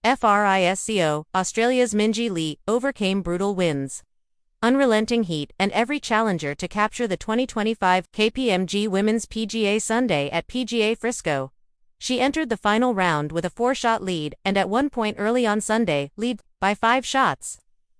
Frisco, Australia's Minjee Lee overcame brutal winds, unrelenting heat, and every challenger to capture the 2025 KPMG Women's PGA Sunday at PGA Frisco. She entered the final round with a 4-shot lead and at one point early on Sunday, lead by 5 shots.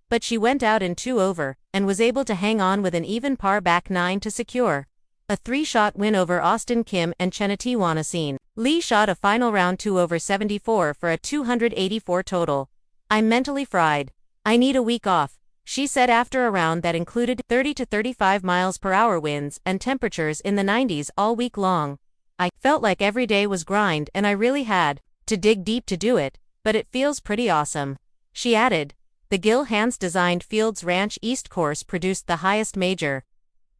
But she went out in 2 over, and was able to hang on with an even par back 9 to secure a 3-shot win over Austin Kim and Chenati Wanasine. Lee shot a final round 2 over 74 for a 284 total. "I'm mentally fried. I need a week off," she said after a round that included 30 to 35 miles per hour winds and temperatures in the 90s all week long. "I felt like every day was grind and I really had to dig deep to do it, but it feels pretty awesome," she added. The Gil Hanse-designed Fields Ranch East course produced the highest major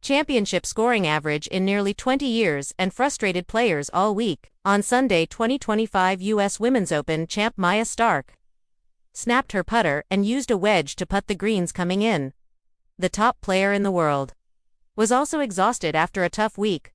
championship scoring average in nearly 20 years and frustrated players all week. On Sunday, 2025 U.S. Women's Open champ Maya Stark snapped her putter and used a wedge to putt the greens coming in. The top player in the world was also exhausted after a tough week.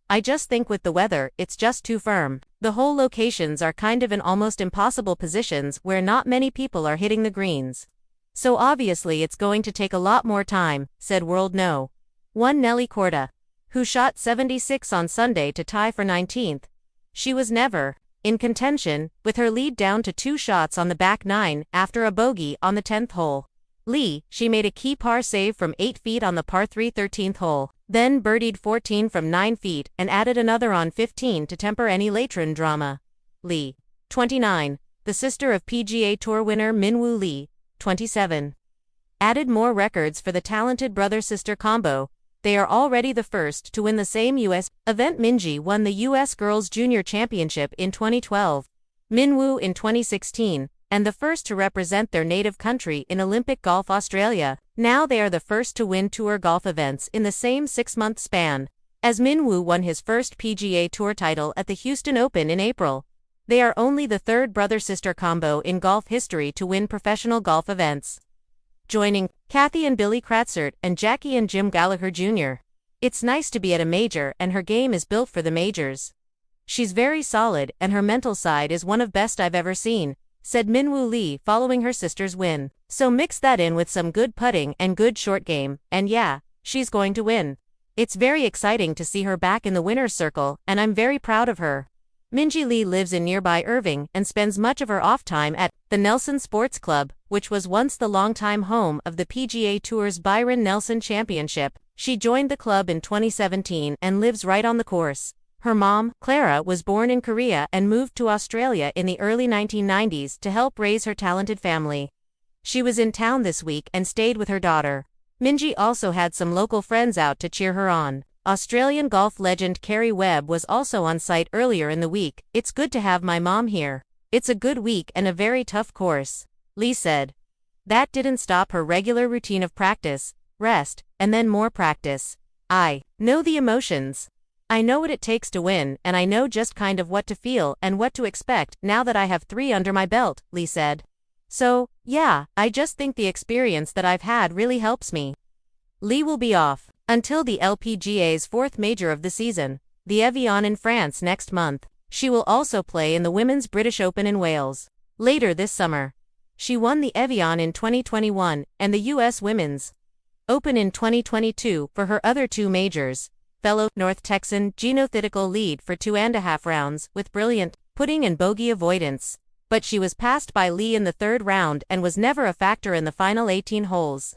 "I just think with the weather, it's just too firm. The hole locations are kind of in almost impossible positions where not many people are hitting the greens. So obviously it's going to take a lot more time," said World No. 1 Nelly Korda, who shot 76 on Sunday to tie for 19th. She was never in contention, with her lead down to 2 shots on the back 9 after a bogey on the 10th hole. Lee, she made a key par save from 8 feet on the par 3 13th hole, then birdied 14 from 9 feet and added another on 15 to temper any late-run drama. Lee, 29, the sister of PGA Tour winner Minwoo Lee, 27, added more records for the talented brother-sister combo. They are already the first to win the same U.S. event. Minjee won the U.S. Girls Junior Championship in 2012, Minwoo in 2016, and the first to represent their native country in Olympic Golf Australia. Now they are the first to win tour golf events in the same 6-month span, as Minwoo won his first PGA Tour title at the Houston Open in April. They are only the third brother-sister combo in golf history to win professional golf events, joining Kathy and Billy Kratzert and Jackie and Jim Gallagher Jr. "It's nice to be at a major and her game is built for the majors. She's very solid and her mental side is one of best I've ever seen," said Minwoo Lee following her sister's win. "So mix that in with some good putting and good short game, and yeah, she's going to win. It's very exciting to see her back in the winner's circle and I'm very proud of her." Minjee Lee lives in nearby Irving and spends much of her off time at the Nelson Sports Club, which was once the longtime home of the PGA Tour's Byron Nelson Championship. She joined the club in 2017 and lives right on the course. Her mom, Clara, was born in Korea and moved to Australia in the early 1990s to help raise her talented family. She was in town this week and stayed with her daughter. Minjee also had some local friends out to cheer her on. Australian golf legend Kerry Webb was also on site earlier in the week. "It's good to have my mom here. It's a good week and a very tough course," Lee said. That didn't stop her regular routine of practice, rest, and then more practice. "I know the emotions. I know what it takes to win, and I know just kind of what to feel and what to expect now that I have 3 under my belt," Lee said. "So, yeah, I just think the experience that I've had really helps me." Lee will be off until the LPGA's 4th major of the season, the Evian in France, next month. She will also play in the Women's British Open in Wales later this summer. She won the Evian in 2021 and the U.S. Women's Open in 2022 for her other 2 majors. Fellow North Texan Gino Thitical lead for 2.5 rounds with brilliant putting and bogey avoidance, but she was passed by Lee in the 3rd round and was never a factor in the final 18 holes.